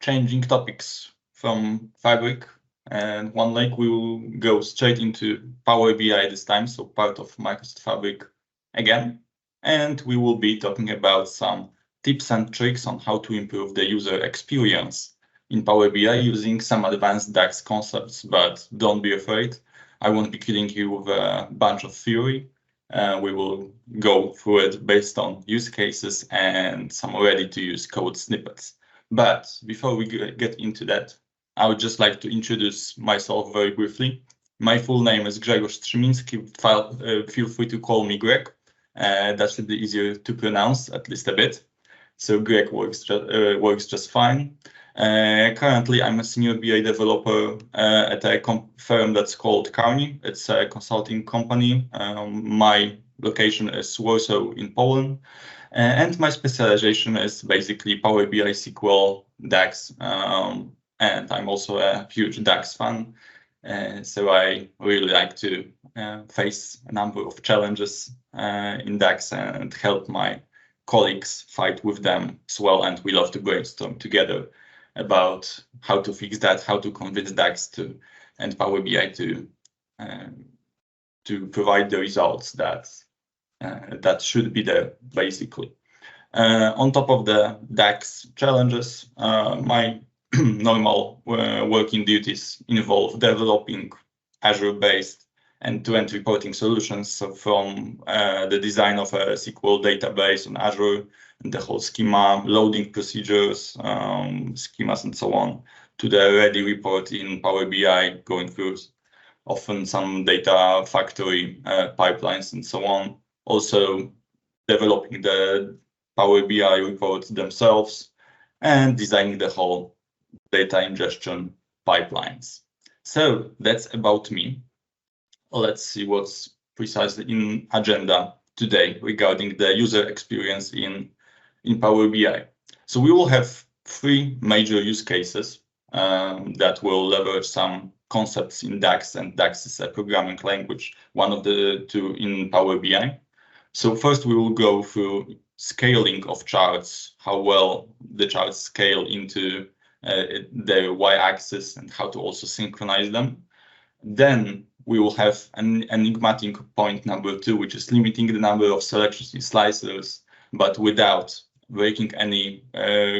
changing topics from Fabric, and one leg we will go straight into Power BI this time, so part of Microsoft Fabric again. And we will be talking about some tips and tricks on how to improve the user experience in Power BI using some advanced DAX concepts, but don't be afraid. I won't be killing you with a bunch of theory. We will go through it based on use cases and some ready-to-use code snippets. But before we get into that, I would just like to introduce myself very briefly. My full name is Grzegorz Strzyminski. Feel free to call me Greg. That should be easier to pronounce, at least a bit. So Greg works just fine. Currently, I'm a senior BI developer at a firm that's called Carney. It's a consulting company. My location is Warsaw in Poland. And my specialization is basically Power BI, SQL, DAX. And I'm also a huge DAX fan. So I really like to face a number of challenges in DAX and help my colleagues fight with them as well. And we love to brainstorm together about how to fix that, how to convince DAX and Power BI to provide the results that should be there, basically. On top of the DAX challenges, my normal working duties involve developing Azure-based end-to-end reporting solutions. So from the design of a SQL database on Azure, and the whole schema, loading procedures, schemas, and so on, to the ready report in Power BI, going through often some data factory pipelines and so on. Also developing the Power BI reports themselves and designing the whole data ingestion pipelines. So that's about me. Let's see what's precisely in agenda today regarding the user experience in Power BI. So we will have three major use cases that will leverage some concepts in DAX, and DAX is a programming language, one of the two in Power BI. So first we will go through scaling of charts, how well the charts scale into the y-axis and how to also synchronize them. Then we will have an enigmatic point number 2, which is limiting the number of selections in slicers, but without breaking any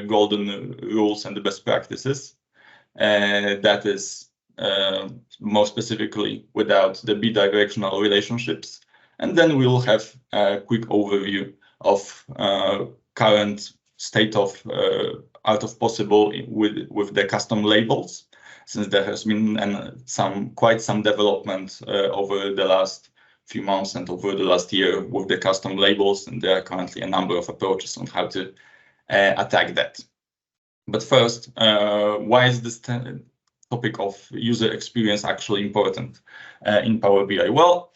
golden rules and the best practices. That is more specifically without the bi-directional relationships. And then we will have a quick overview of current state of art of possible with the custom labels, since there has been quite some development over the last few months and over the last year with the custom labels, and there are currently a number of approaches on how to attack that. But first, why is this topic of user experience actually important in Power BI? Well,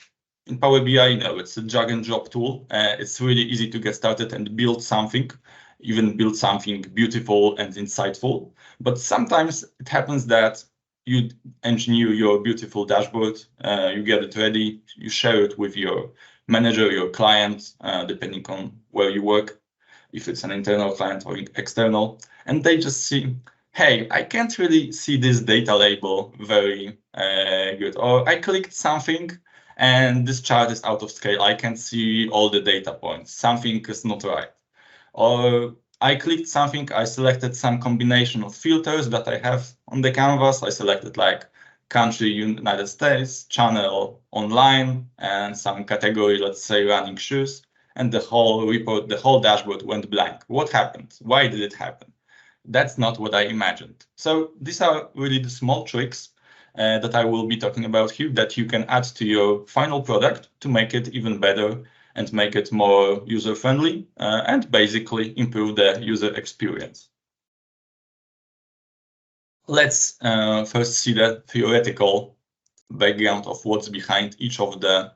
in Power BI, it's a drag and drop tool. It's really easy to get started and build something, even build something beautiful and insightful. But sometimes it happens that you engineer your beautiful dashboard, you get it ready, you share it with your manager, your client, depending on where you work, if it's an internal client or external, and they just see, hey, I can't really see this data label very good, or I clicked something and this chart is out of scale, I can't see all the data points, something is not right. Or I clicked something, I selected some combination of filters that I have on the canvas. I selected like country, United States, channel, online, and some category, let's say running shoes. And the whole report, the whole dashboard went blank. What happened? Why did it happen? That's not what I imagined. So these are really the small tricks that I will be talking about here that you can add to your final product to make it even better and make it more user-friendly and basically improve the user experience. Let's first see the theoretical background of what's behind each of the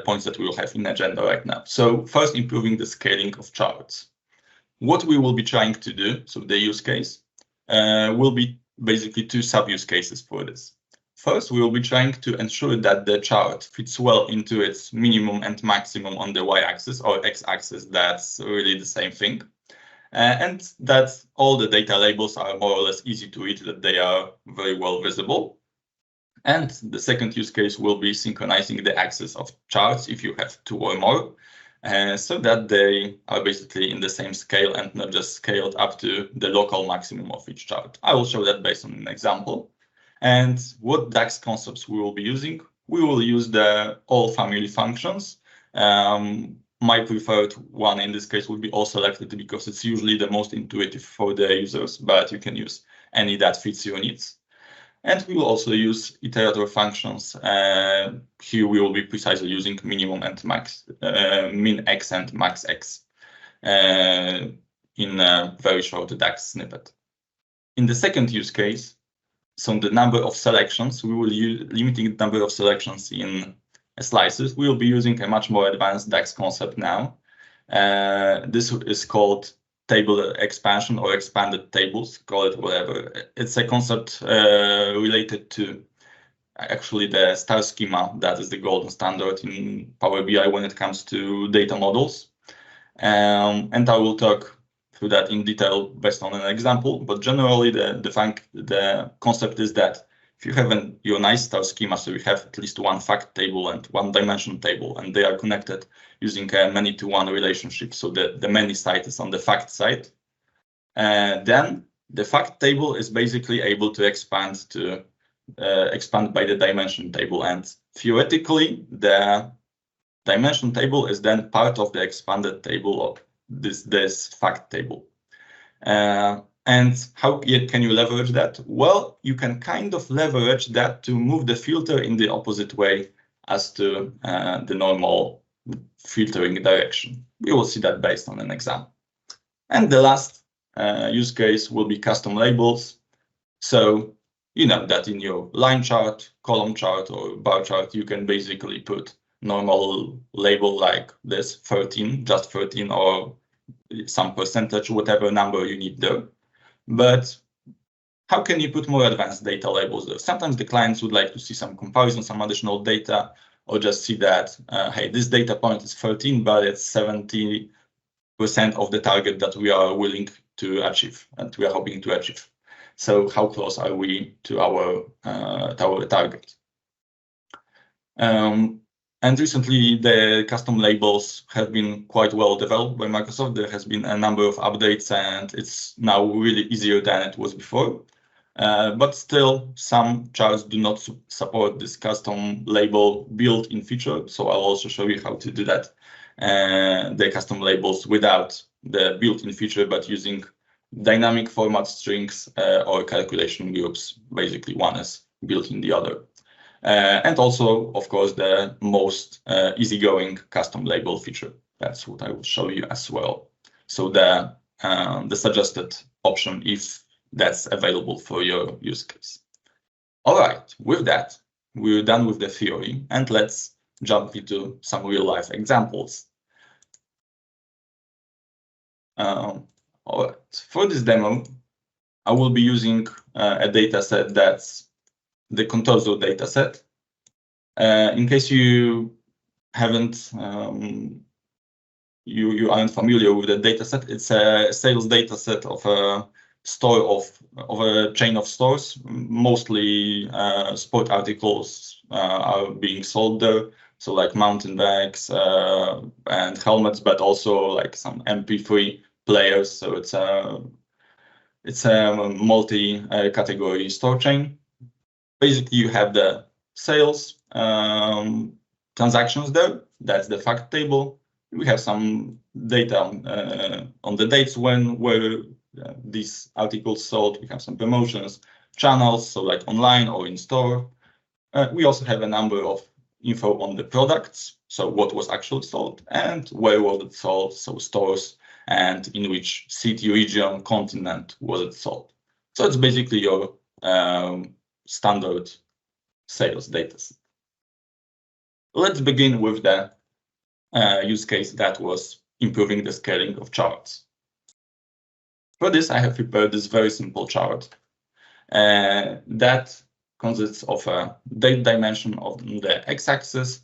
points that we will have in agenda right now. So first, improving the scaling of charts. What we will be trying to do, so the use case, will be basically two sub-use cases for this. First, we will be trying to ensure that the chart fits well into its minimum and maximum on the y-axis or x-axis. That's really the same thing. and that all the data labels are more or less easy to read, that they are very well visible. And the second use case will be synchronizing the axes of charts if you have 2 or more, so that they are basically in the same scale and not just scaled up to the local maximum of each chart. I will show that based on an example. And what DAX concepts we will be using? We will use the all family functions. My preferred one in this case would be all selected, because it's usually the most intuitive for the users, but you can use any that fits your needs. And we will also use iterator functions. Here we will be precisely using minimum and max, min x and max x in a very short DAX snippet. In the second use case, so the number of selections, we will use limiting the number of selections in slices. We will be using a much more advanced DAX concept now. This is called table expansion or expanded tables, call it whatever. It's a concept related to actually the star schema. That is the golden standard in Power BI when it comes to data models. And I will talk through that in detail based on an example, but generally the concept is that if you have your nice star schema, so you have at least one fact table and one dimension table, and they are connected using a many-to-one relationship, so the many side is on the fact side, then the fact table is basically able to expand by the dimension table, and theoretically the dimension table is then part of the expanded table of this fact table. And how can you leverage that? Well, you can kind of leverage that to move the filter in the opposite way as to the normal filtering direction. We will see that based on an example. And the last use case will be custom labels. So you know that in your line chart, column chart, or bar chart, you can basically put normal label like this, 13, just 13, or some percentage, whatever number you need there. But how can you put more advanced data labels there? Sometimes the clients would like to see some comparison, some additional data, or just see that, hey, this data point is 13, but it's 70% of the target that we are willing to achieve and we are hoping to achieve. So how close are we to our target? And recently, the custom labels have been quite well developed by Microsoft. There has been a number of updates, and it's now really easier than it was before. But still, some charts do not support this custom label built-in feature. So I'll also show you how to do that, the custom labels without the built-in feature, but using dynamic format strings or calculation groups. Basically, one is built in the other. And also, of course, the most easygoing custom label feature. That's what I will show you as well. So the suggested option, if that's available for your use case. All right, with that, we're done with the theory, and let's jump into some real-life examples. All right, for this demo, I will be using a data set that's the Contoso dataset. In case you haven't, you aren't familiar with the dataset, it's a sales dataset of a store of a chain of stores. Mostly sport articles are being sold there, so like mountain bikes and helmets, but also like some MP3 players. So it's a multi-category store chain. Basically, you have the sales transactions there. That's the fact table. We have some data on the dates where these articles sold. We have some promotions, channels, so like online or in store. We also have a number of info on the products, so what was actually sold and where was it sold, so stores, and in which city, region, continent was it sold. So it's basically your standard sales data. Let's begin with the use case that was improving the scaling of charts. For this, I have prepared this very simple chart that consists of a date dimension of the x-axis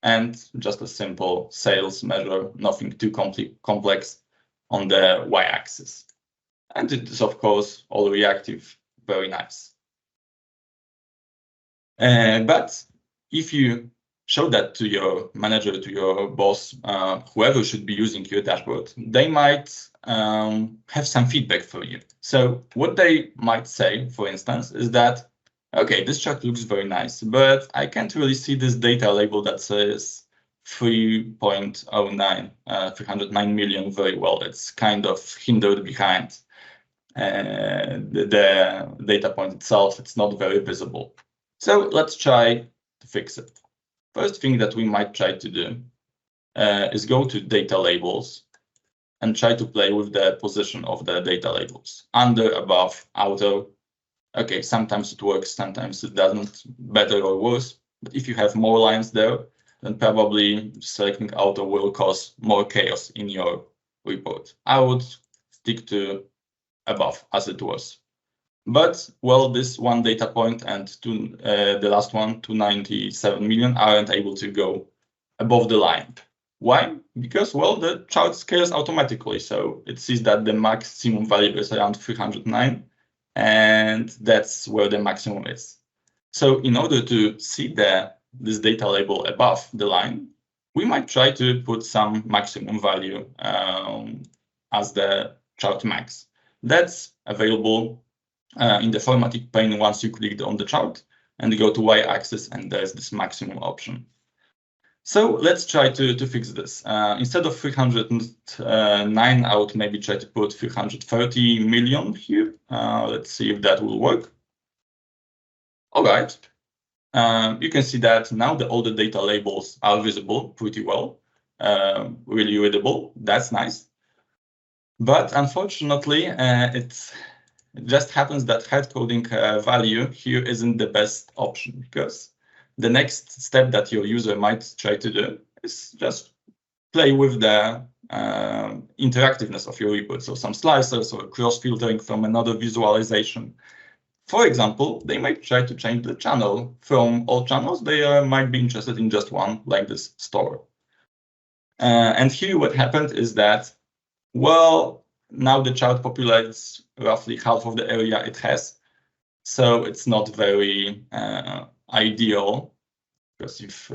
and just a simple sales measure, nothing too complex on the y-axis. And it is, of course, all reactive, very nice. But if you show that to your manager, to your boss, whoever should be using your dashboard, they might have some feedback for you. So what they might say, for instance, is that, okay, this chart looks very nice, but I can't really see this data label that says 3.09, 309 million very well. It's kind of hindered behind the data point itself. It's not very visible. So let's try to fix it. First thing that we might try to do is go to data labels and try to play with the position of the data labels. Under, above, outer. Okay, sometimes it works, sometimes it doesn't, better or worse. But if you have more lines there, then probably selecting outer will cause more chaos in your report. I would stick to above as it was. But, well, this one data point and the last one, 297 million, aren't able to go above the line. Why? Because, well, the chart scales automatically. So it sees that the maximum value is around 309, and that's where the maximum is. So in order to see this data label above the line, we might try to put some maximum value as the chart max. That's available in the formatting pane once you click on the chart and go to y-axis, and there's this maximum option. So let's try to fix this. Instead of 309, I would maybe try to put 330 million here. Let's see if that will work. All right. You can see that now all the data labels are visible pretty well, really readable. That's nice. But unfortunately, it just happens that hard coding value here isn't the best option, because the next step that your user might try to do is just play with the interactiveness of your report. So some slicers or cross-filtering from another visualization. For example, they might try to change the channel from all channels. They might be interested in just one, like this store. And here what happened is that, well, now the chart populates roughly half of the area it has. So it's not very ideal, because if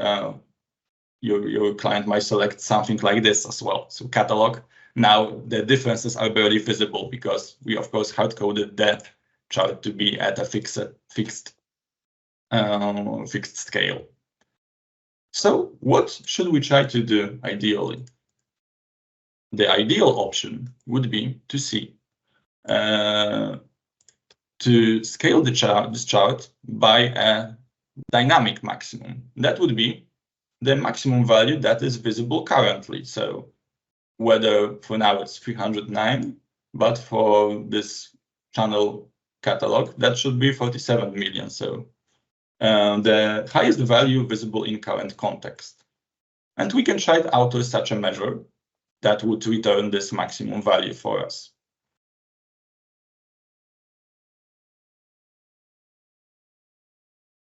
your client might select something like this as well. So catalog, now the differences are barely visible because we, of course, hard-coded the chart to be at a fixed scale. So what should we try to do ideally? The ideal option would be to see to scale this chart by a dynamic maximum. That would be the maximum value that is visible currently. So whether for now it's 309, but for this channel catalog, that should be 47 million. So the highest value visible in current context. And we can try to alter such a measure that would return this maximum value for us.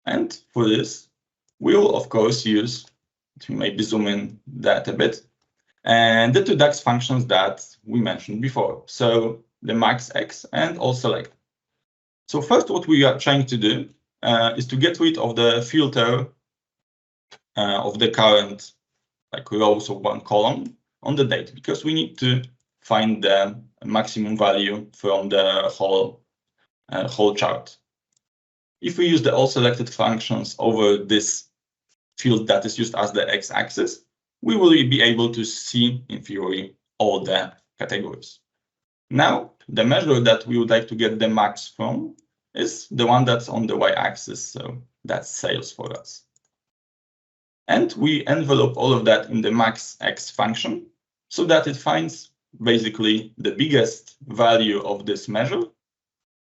And for this, we'll, of course, use, to maybe zoom in that a bit, and the two DAX functions that we mentioned before. So the max X and all select. So first, what we are trying to do is to get rid of the filter of the current rows of one column on the date, because we need to find the maximum value from the whole chart. If we use the all selected functions over this field that is used as the x-axis, we will be able to see, in theory, all the categories. Now, the measure that we would like to get the max from is the one that's on the y-axis, so that's sales for us. And we envelope all of that in the max x function so that it finds basically the biggest value of this measure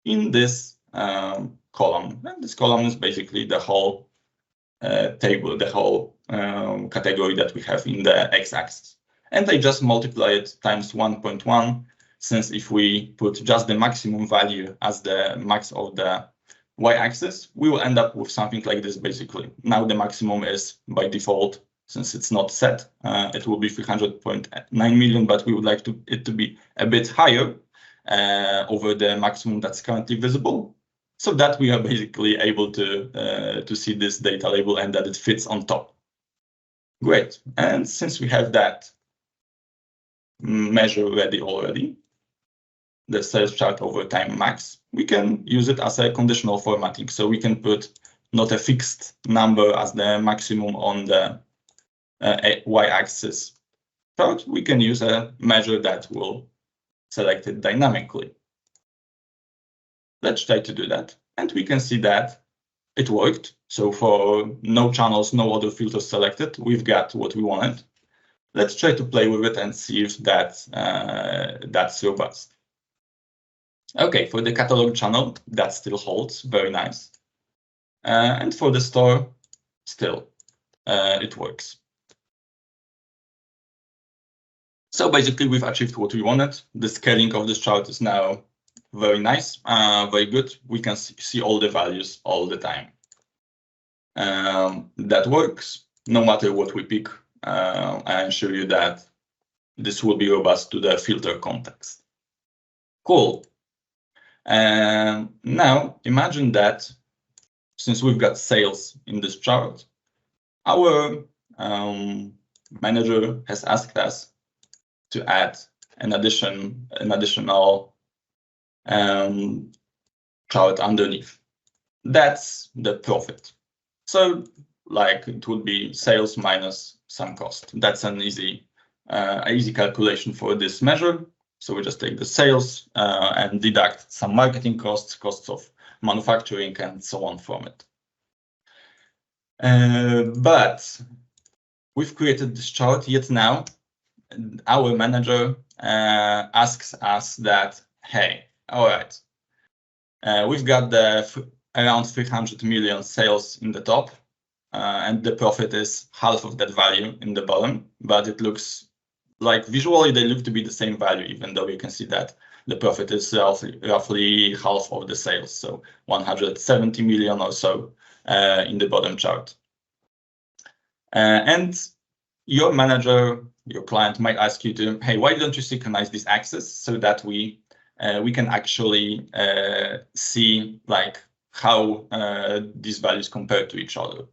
in this column. And this column is basically the whole table, the whole category that we have in the x-axis. And I just multiply it times 1.1, since if we put just the maximum value as the max of the y-axis, we will end up with something like this, basically. Now the maximum is, by default, since it's not set, it will be 300.9 million, but we would like it to be a bit higher over the maximum that's currently visible, so that we are basically able to see this data label and that it fits on top. Great. And since we have that measure ready already, the sales chart over time max, we can use it as a conditional formatting. So we can put not a fixed number as the maximum on the y-axis chart. We can use a measure that will select it dynamically. Let's try to do that. And we can see that it worked. So for no channels, no other filters selected, we've got what we wanted. Let's try to play with it and see if that's robust. Okay, for the catalog channel, that still holds, very nice. And for the store, still, it works. So basically, we've achieved what we wanted. The scaling of this chart is now very nice, very good. We can see all the values all the time. That works, no matter what we pick. I assure you that this will be robust to the filter context. Cool. Now imagine that since we've got sales in this chart, our manager has asked us to add an additional chart underneath. That's the profit. So like it would be sales minus some cost. That's an easy calculation for this measure. So we just take the sales and deduct some marketing costs, costs of manufacturing, and so on from it. But we've created this chart, yet now our manager asks us that, hey, all right, we've got the around 300 million sales in the top, and the profit is half of that value in the bottom, but it looks like visually they look to be the same value, even though you can see that the profit is roughly half of the sales, so 170 million or so in the bottom chart. And your manager, your client might ask you to, hey, why don't you synchronize this axis so that we can actually see like how these values compare to each other.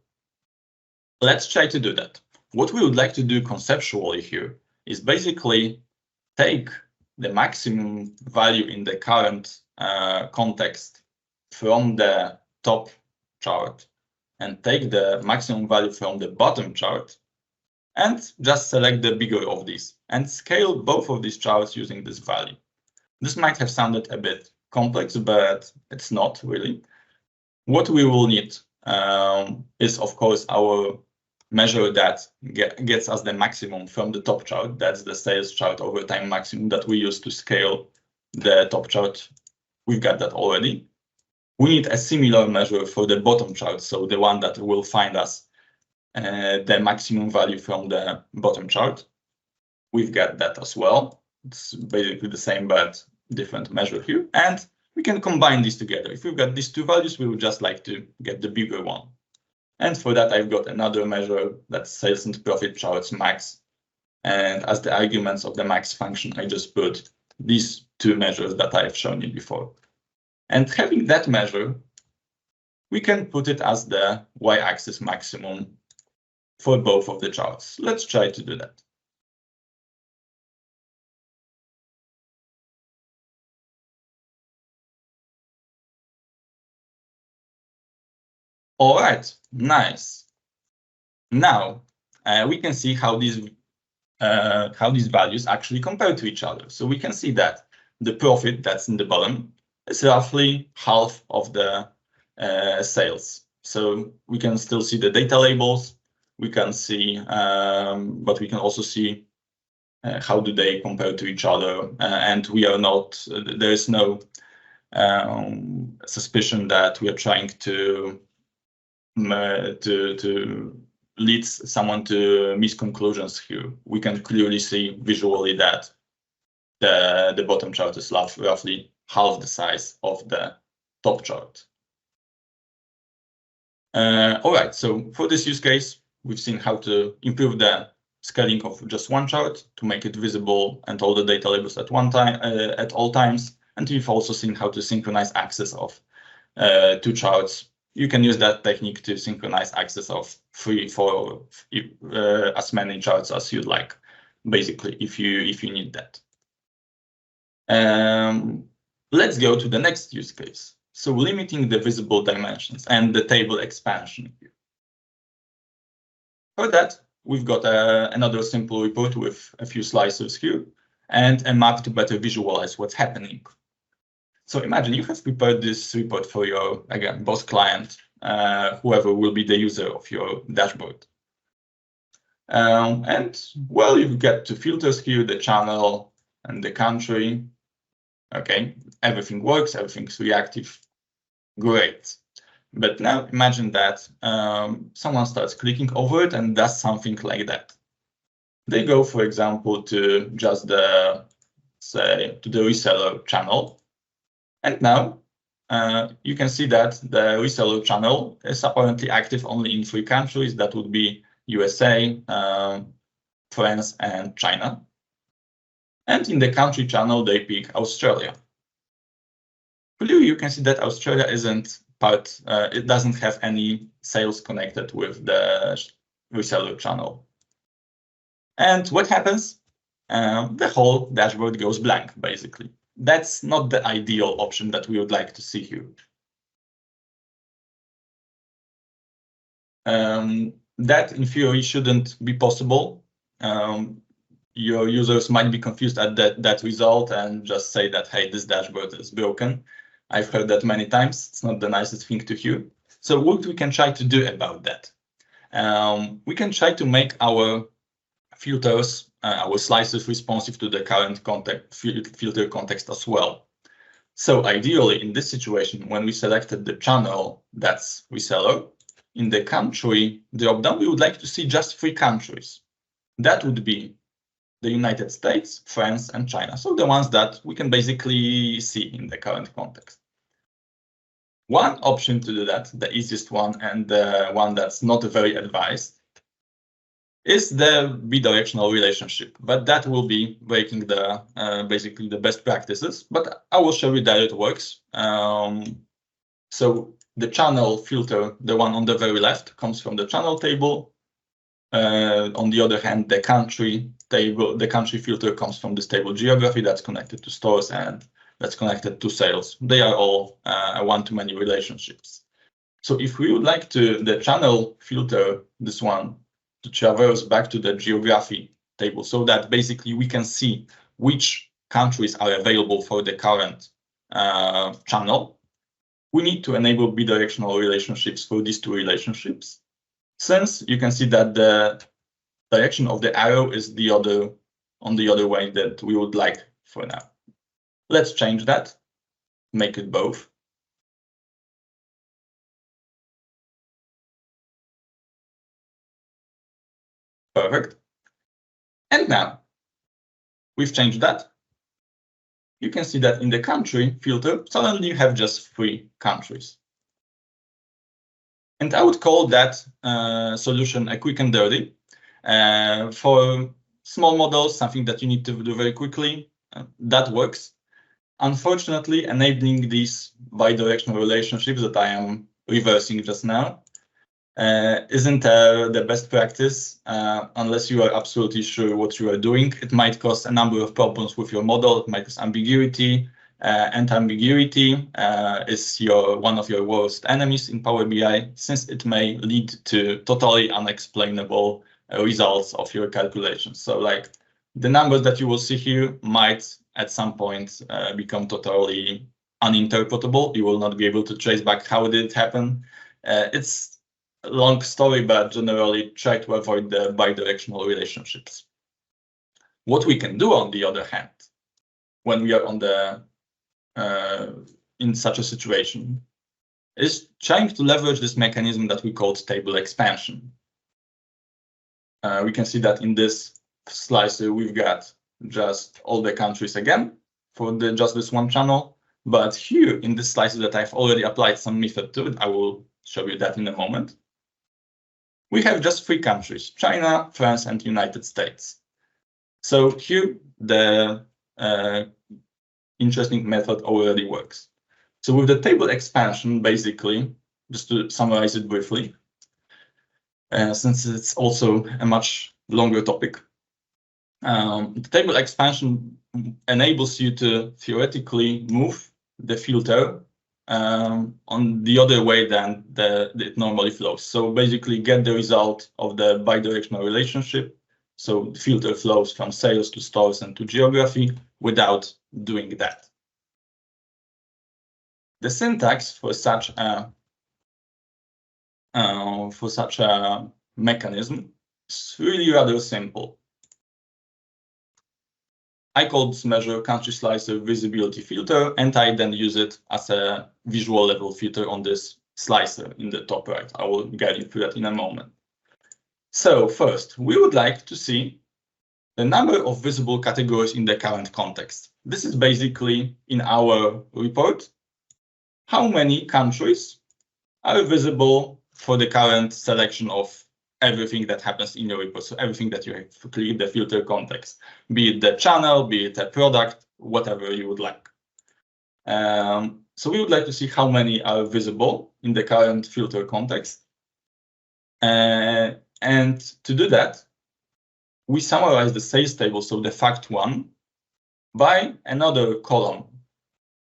Let's try to do that. What we would like to do conceptually here is basically take the maximum value in the current context from the top chart and take the maximum value from the bottom chart and just select the bigger of these and scale both of these charts using this value. This might have sounded a bit complex, but it's not really. What we will need is, of course, our measure that gets us the maximum from the top chart. That's the sales chart over time maximum that we use to scale the top chart. We've got that already. We need a similar measure for the bottom chart, so the one that will find us the maximum value from the bottom chart. We've got that as well. It's basically the same, but different measure here. And we can combine these together. If we've got these two values, we would just like to get the bigger one. And for that, I've got another measure that's sales and profit charts max. And as the arguments of the max function, I just put these two measures that I've shown you before. And having that measure, we can put it as the y-axis maximum for both of the charts. Let's try to do that. All right, nice. Now we can see how these values actually compare to each other. So we can see that the profit that's in the bottom is roughly half of the sales. So we can still see the data labels. We can see, but we can also see how do they compare to each other. And we are not, there is no suspicion that we are trying to lead someone to misconclusions here. We can clearly see visually that the bottom chart is roughly half the size of the top chart. All right, so for this use case, we've seen how to improve the scaling of just one chart to make it visible and all the data labels at one time at all times. And we've also seen how to synchronize access of two charts. You can use that technique to synchronize access of 3, 4, as many charts as you'd like, basically, if you need that. Let's go to the next use case. So limiting the visible dimensions and the table expansion here. For that, we've got another simple report with a few slices here and a map to better visualize what's happening. So imagine you have prepared this report for your, again, boss client, whoever will be the user of your dashboard. And well, you get to filters here, the channel and the country. Okay, everything works, everything's reactive. Great. But now imagine that someone starts clicking over it and does something like that. They go, for example, to just the, say, to the reseller channel. And now you can see that the reseller channel is apparently active only in 3 countries. That would be USA, France, and China. And in the country channel, they pick Australia. Clearly, you can see that Australia isn't part, it doesn't have any sales connected with the reseller channel. And what happens? The whole dashboard goes blank, basically. That's not the ideal option that we would like to see here. That, in theory, shouldn't be possible. Your users might be confused at that result and just say that, hey, this dashboard is broken. I've heard that many times. It's not the nicest thing to hear. So what we can try to do about that? We can try to make our filters, our slices responsive to the current filter context as well. So ideally, in this situation, when we selected the channel, that's reseller, in the country dropdown, we would like to see just 3 countries. That would be the United States, France, and China. So the ones that we can basically see in the current context. One option to do that, the easiest one and the one that's not very advised, is the bidirectional relationship, but that will be breaking the basically the best practices. But I will show you that it works. So the channel filter, the one on the very left, comes from the channel table. On the other hand, the country table, the country filter comes from this table geography that's connected to stores and that's connected to sales. They are all one-to-many relationships. So if we would like to, the channel filter, this one, to traverse back to the geography table so that basically we can see which countries are available for the current channel, we need to enable bidirectional relationships for these 2 relationships. Since you can see that the direction of the arrow is on the other way that we would like for now. Let's change that, make it both. Perfect. And now we've changed that. You can see that in the country filter, suddenly you have just 3 countries. And I would call that solution a quick and dirty. For small models, something that you need to do very quickly, that works. Unfortunately, enabling these bidirectional relationships that I am reversing just now isn't the best practice unless you are absolutely sure what you are doing. It might cause a number of problems with your model. It might cause ambiguity, and ambiguity is one of your worst enemies in Power BI, since it may lead to totally unexplainable results of your calculations. So like the numbers that you will see here might at some point become totally uninterpretable. You will not be able to trace back how did it happen. It's a long story, but generally try to avoid the bidirectional relationships. What we can do, on the other hand, when we are on the in such a situation, is trying to leverage this mechanism that we called table expansion. We can see that in this slicer, we've got just all the countries again for just this one channel. But here in this slicer that I've already applied some method to it, I will show you that in a moment. we have just 3 countries: China, France, and United States. So here the interesting method already works. So with the table expansion, basically, just to summarize it briefly, since it's also a much longer topic, the table expansion enables you to theoretically move the filter on the other way than it normally flows. So basically get the result of the bidirectional relationship. So the filter flows from sales to stores and to geography without doing that. The syntax for such a mechanism is really rather simple. I call this measure country slicer visibility filter, and I then use it as a visual level filter on this slicer in the top right. I will get into that in a moment. So first, we would like to see the number of visible categories in the current context. This is basically in our report, how many countries are visible for the current selection of everything that happens in your report. So everything that you have to click the filter context, be it the channel, be it a product, whatever you would like. So we would like to see how many are visible in the current filter context. And to do that, we summarize the sales table, so the fact one, by another column.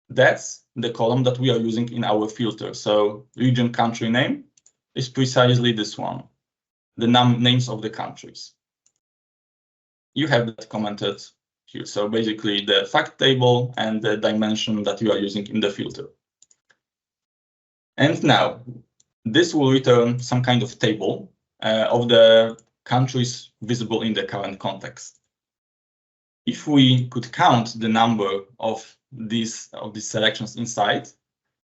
That's the column that we are using in our filter. So region country name is precisely this one, the names of the countries. You have that commented here. So basically the fact table and the dimension that you are using in the filter. And now this will return some kind of table of the countries visible in the current context. If we could count the number of these selections inside,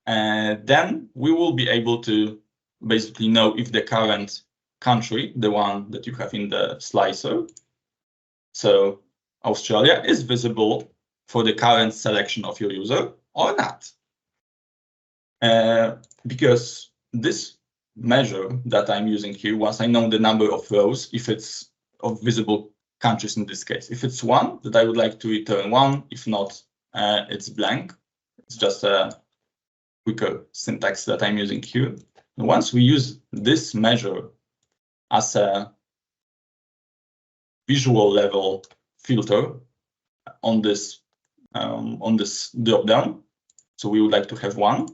then we will be able to basically know if the current country, the one that you have in the slicer, so Australia, is visible for the current selection of your user or not. Because this measure that I'm using here, once I know the number of rows, if it's of visible countries in this case, if it's 1, that I would like to return 1, if not, it's blank. It's just a quicker syntax that I'm using here. And once we use this measure as a visual level filter on this drop down, so we would like to have 1,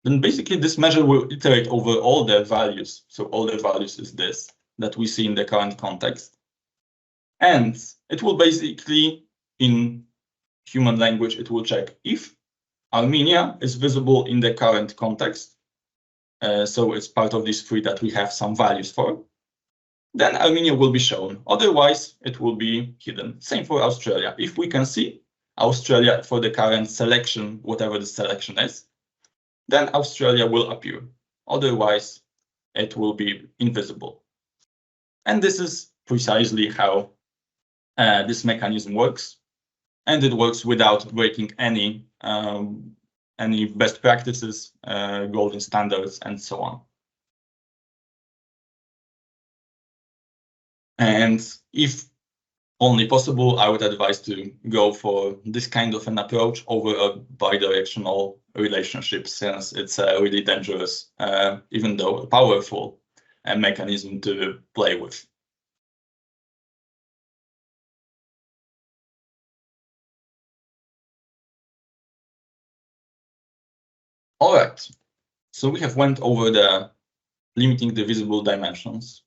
then basically this measure will iterate over all the values. So all the values is this that we see in the current context. And it will basically, in human language, it will check if Armenia is visible in the current context. So it's part of these 3 that we have some values for. Then Armenia will be shown. Otherwise, it will be hidden. Same for Australia. If we can see Australia for the current selection, whatever the selection is, then Australia will appear. Otherwise, it will be invisible. And this is precisely how this mechanism works. And it works without breaking any best practices, golden standards, and so on. And if only possible, I would advise to go for this kind of an approach over a bidirectional relationship, since it's a really dangerous, even though powerful, mechanism to play with. All right, so we have went over the limiting the visible dimensions.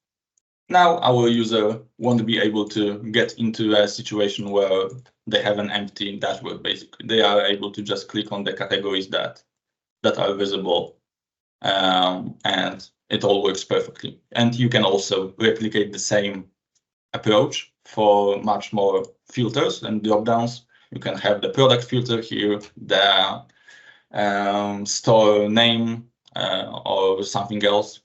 Now our user won't be able to get into a situation where they have an empty dashboard. Basically, they are able to just click on the categories that are visible, and it all works perfectly. And you can also replicate the same approach for much more filters and drop-downs. You can have the product filter here, the store name, or something else,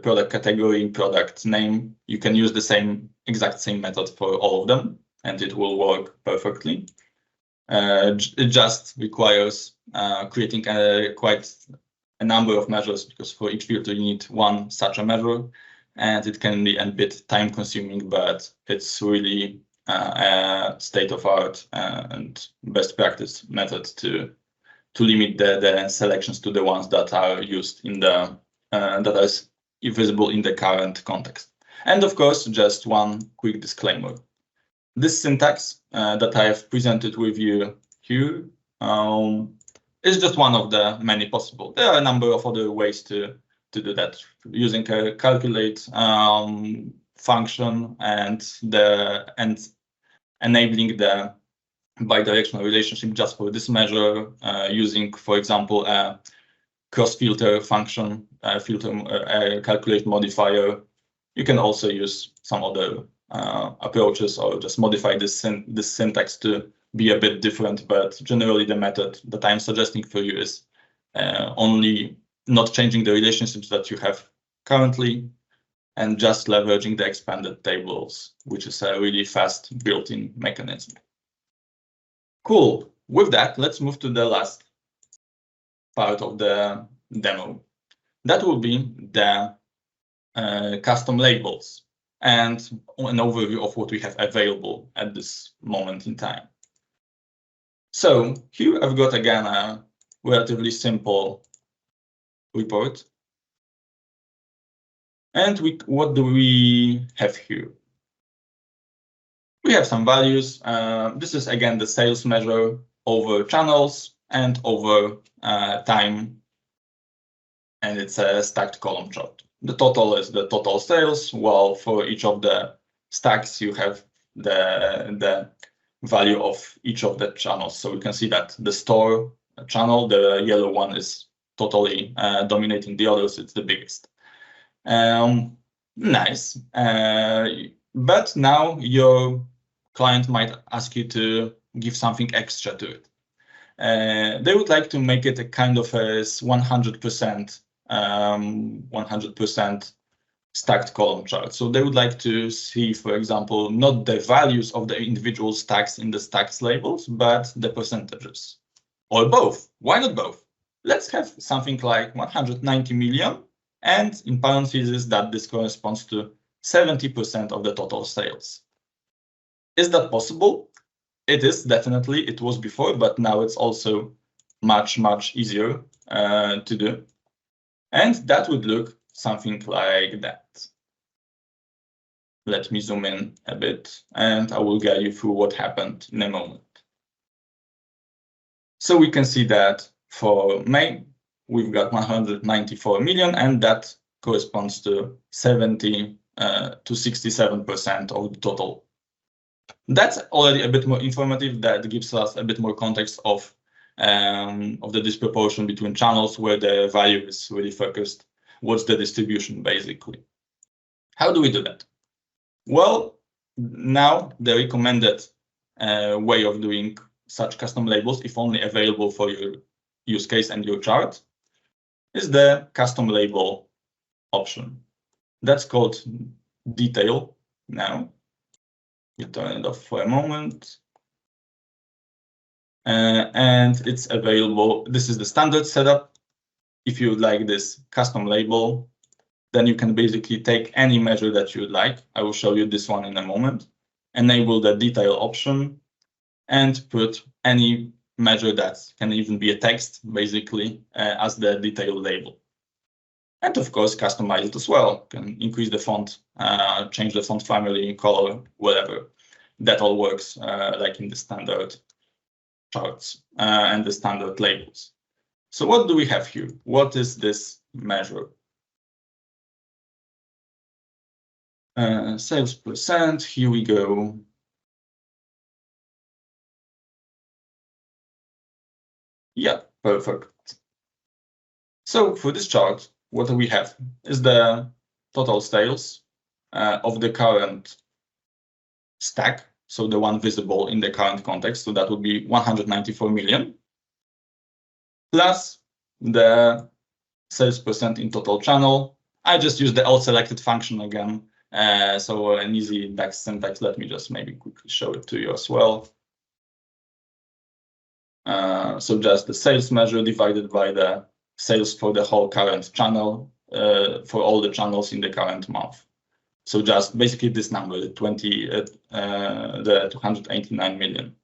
product category, product name. You can use the exact same method for all of them, and it will work perfectly. It just requires creating quite a number of measures, because for each filter you need 1 such a measure. and it can be a bit time consuming, but it's really a state of art and best practice method to limit the selections to the ones that are used in the that are visible in the current context. And of course, just one quick disclaimer. This syntax that I have presented with you here is just one of the many possible. There are a number of other ways to do that, using a calculate function and enabling the bidirectional relationship just for this measure, using, for example, a cross-filter function, a calculate modifier. You can also use some other approaches or just modify this syntax to be a bit different, but generally the method that I'm suggesting for you is only not changing the relationships that you have currently and just leveraging the expanded tables, which is a really fast built-in mechanism. Cool. With that, let's move to the last part of the demo. That will be the custom labels and an overview of what we have available at this moment in time. So here I've got again a relatively simple report. And what do we have here? We have some values. This is again the sales measure over channels and over time. And it's a stacked column chart. The total is the total sales, while for each of the stacks you have the value of each of the channels. So we can see that the store channel, the yellow one, is totally dominating the others. It's the biggest. Nice. But now your client might ask you to give something extra to it. They would like to make it a kind of a 100% stacked column chart. So they would like to see, for example, not the values of the individual stacks in the stacks labels, but the percentages, or both. Why not both? Let's have something like 190 million, and in parentheses that this corresponds to 70% of the total sales. Is that possible? It is, definitely. It was before, but now it's also much easier to do. And that would look something like that. Let me zoom in a bit, and I will guide you through what happened in a moment. So we can see that for May, we've got 194 million, and that corresponds to 70 to 67% of the total. That's already a bit more informative. That gives us a bit more context of the disproportion between channels where the value is really focused. What's the distribution, basically? How do we do that? Well, now the recommended way of doing such custom labels, if only available for your use case and your chart, is the custom label option. That's called detail now. You turn it off for a moment. And it's available. This is the standard setup. If you would like this custom label, then you can basically take any measure that you would like. I will show you this one in a moment. Enable the detail option and put any measure that can even be a text, basically, as the detail label. And of course, customize it as well. You can increase the font, change the font family, color, whatever. That all works like in the standard charts and the standard labels. So what do we have here? What is this measure? Sales percent, here we go. Yeah, perfect. So for this chart, what we have is the total sales of the current stack, so the one visible in the current context, so that would be 194 million, plus the sales percent in total channel. I just use the all selected function again, so an easy DAX syntax. Let me just maybe quickly show it to you as well. So just the sales measure divided by the sales for the whole current channel, for all the channels in the current month. So just basically this number, the 289 million.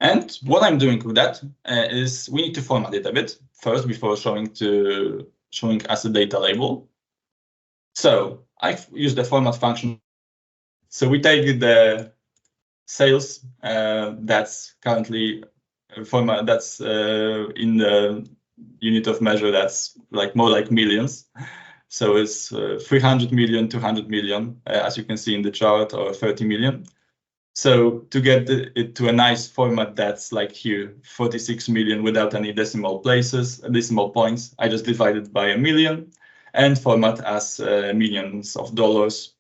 And what I'm doing with that is we need to format it a bit first before showing as a data label. So I've used the format function. So we take the sales that's currently format that's in the unit of measure that's like more like millions. So it's 300 million, 200 million, as you can see in the chart, or 30 million. So to get it to a nice format that's like here, 46 million without any decimal points, I just divide it by a million and format as millions of dollars.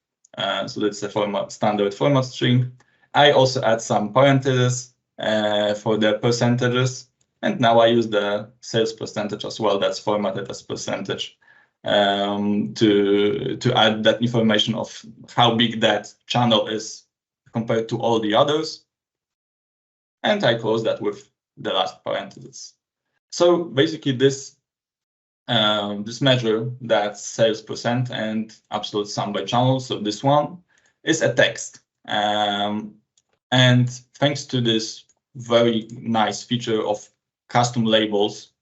So that's a standard format string. I also add some parentheses for the percentages. And now I use the sales percentage as well, that's formatted as percentage, to add that information of how big that channel is compared to all the others. And I close that with the last parenthesis. So basically this measure, that's sales percent and absolute sum by channel, so this one is a text. And thanks to this very nice feature of custom labels,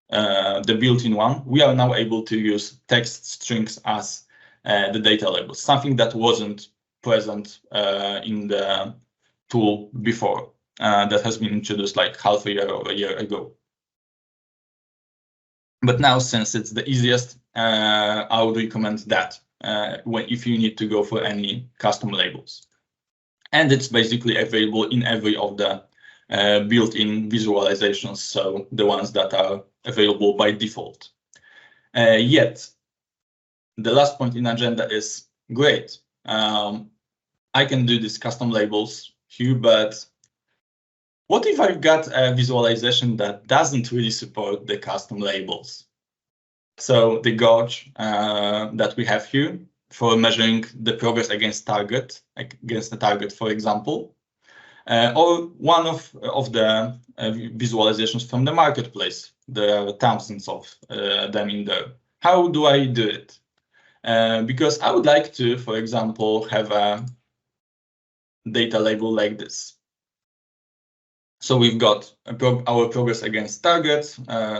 the built-in one, we are now able to use text strings as the data labels, something that wasn't present in the tool before, that has been introduced like half a year or a year ago. But now, since it's the easiest, I would recommend that if you need to go for any custom labels. And it's basically available in every of the built-in visualizations, so the ones that are available by default. Yet, the last point in agenda is great. I can do these custom labels here, but what if I've got a visualization that doesn't really support the custom labels? So the gauge that we have here for measuring the progress against the target, for example, or one of the visualizations from the marketplace. There are thousands of them in there. How do I do it? Because I would like to, for example, have a data label like this. So we've got our progress against target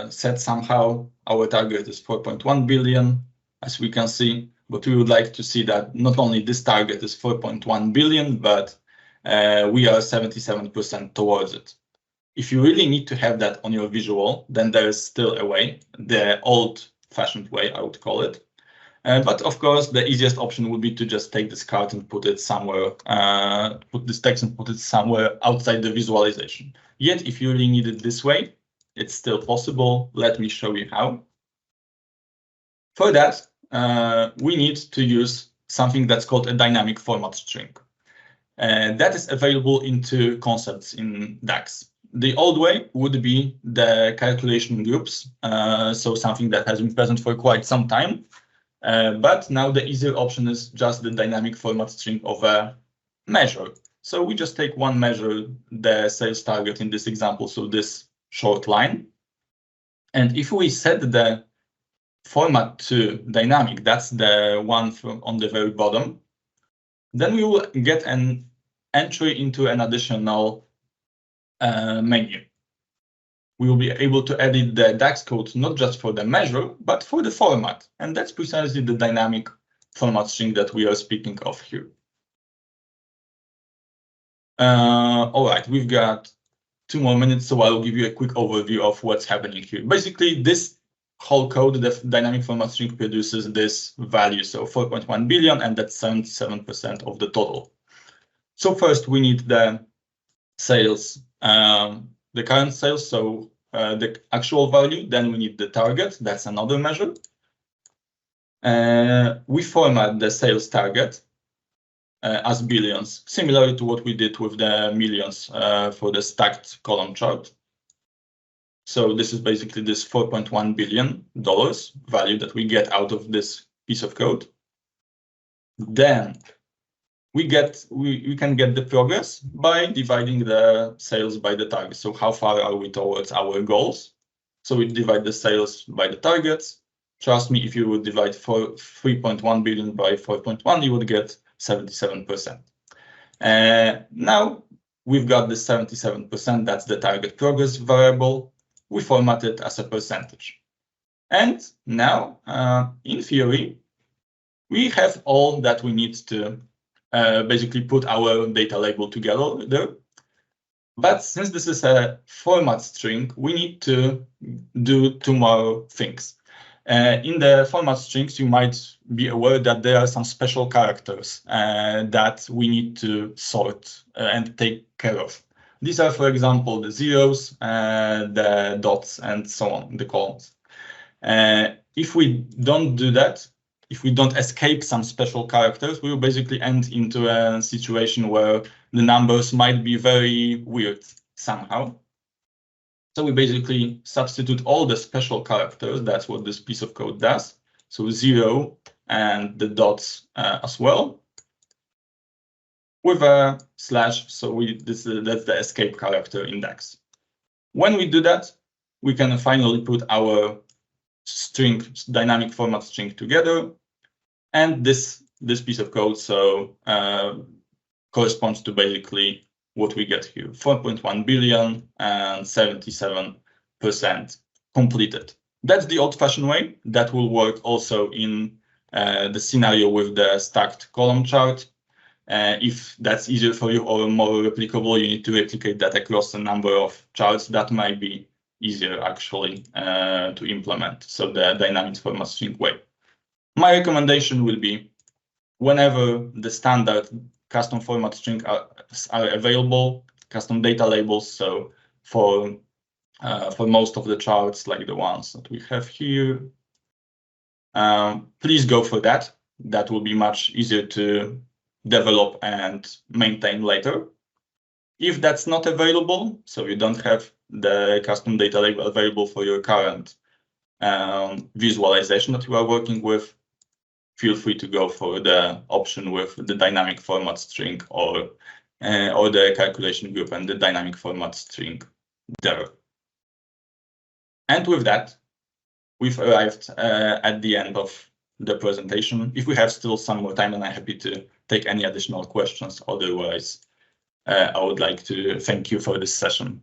set somehow. Our target is 4.1 billion, as we can see, but we would like to see that not only this target is 4.1 billion, but we are 77% towards it. If you really need to have that on your visual, then there is still a way, the old-fashioned way, I would call it. But of course, the easiest option would be to just take this card and put it somewhere, put this text and put it somewhere outside the visualization. Yet, if you really need it this way, it's still possible. Let me show you how. For that, we need to use something that's called a dynamic format string. That is available in two concepts in DAX. The old way would be the calculation groups, so something that has been present for quite some time. But now the easier option is just the dynamic format string of a measure. So we just take one measure, the sales target in this example, so this short line. And if we set the format to dynamic, that's the one on the very bottom, then we will get an entry into an additional menu. We will be able to edit the DAX code not just for the measure, but for the format. And that's precisely the dynamic format string that we are speaking of here. All right, we've got 2 more minutes, so I'll give you a quick overview of what's happening here. Basically, this whole code, the dynamic format string, produces this value, so 4.1 billion, and that's 77% of the total. So first, we need the sales, the current sales, so the actual value. Then we need the target, that's another measure. We format the sales target as billions, similar to what we did with the millions for the stacked column chart. So this is basically this $4.1 billion value that we get out of this piece of code. Then we can get the progress by dividing the sales by the target. So how far are we towards our goals? So we divide the sales by the targets. Trust me, if you would divide 3.1 billion by 4.1, you would get 77%. Now we've got the 77%, that's the target progress variable. We format it as a percentage. And now, in theory, we have all that we need to basically put our data label together there. But since this is a format string, we need to do two more things. In the format strings, you might be aware that there are some special characters that we need to sort and take care of. These are, for example, the zeros, the dots, and so on, the columns. If we don't do that, if we don't escape some special characters, we will basically end into a situation where the numbers might be very weird somehow. So we basically substitute all the special characters. That's what this piece of code does. So 0 and the dots as well with a slash. So that's the escape character in DAX. When we do that, we can finally put our string, dynamic format string together. And this piece of code corresponds to basically what we get here, 4.1 billion and 77% completed. That's the old-fashioned way. That will work also in the scenario with the stacked column chart. If that's easier for you or more replicable, you need to replicate that across a number of charts. That might be easier actually to implement. So the dynamic format string way. My recommendation will be whenever the standard custom format string are available, custom data labels. So for most of the charts, like the ones that we have here, please go for that. That will be much easier to develop and maintain later. If that's not available, so you don't have the custom data label available for your current visualization that you are working with, feel free to go for the option with the dynamic format string or the calculation group and the dynamic format string there. And with that, we've arrived at the end of the presentation. If we have still some more time, then I'm happy to take any additional questions. Otherwise, I would like to thank you for this session.